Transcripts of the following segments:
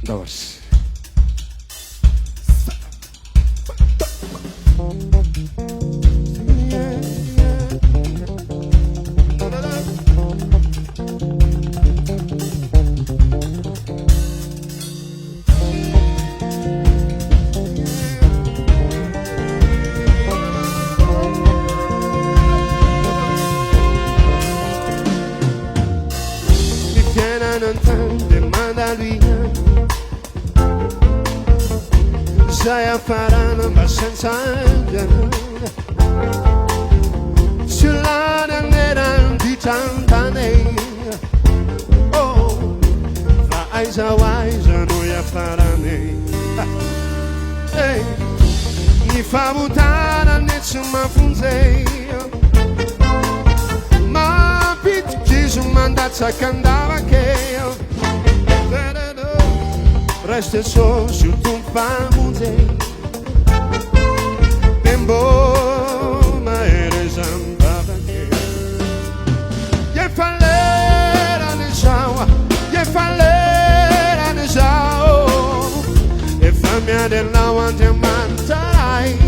Doors. Saya farana ma senza sulla nera di tantane oh fa aisa waisa noia farane hey mi fa mutare nessuna funzei ma pit chiso mandazza candava che resta solo su tu famose tembo ma era zambava che ye fallera ne sawa ye fallera ne sao e famia della wante mantai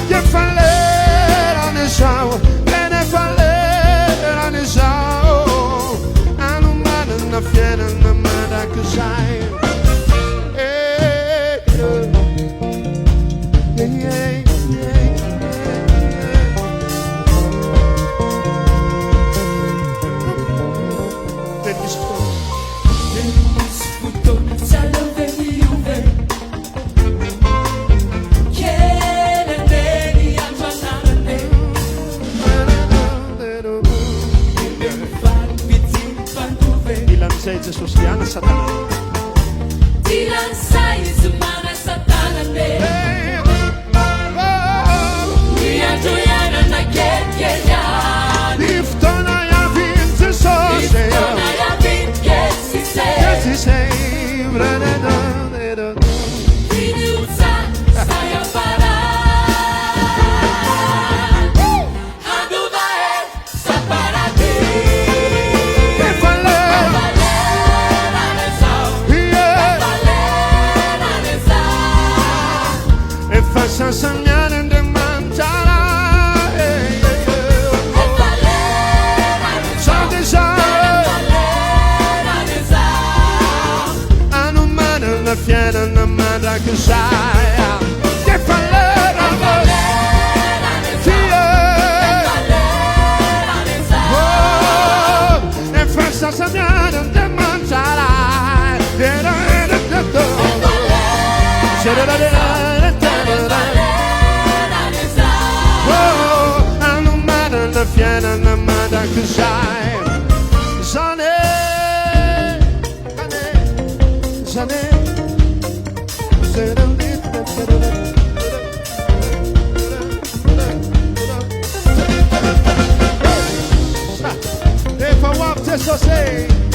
ye fallera ne sawa e ne fallera ne sao anu mana na fiera na mada kusai Senza sostiana satana ti lansai su mana satana ne mia gioiana na chiediana liftona ya vince so liftona ya vince che si sei fiducia stai a parare a dove separati Senza miare de mangiare Sante sa hanno mano la fiera una madre che sai che fallera e festa sa miare de mangiare fiera na mada kusai zane zane if I walk this or say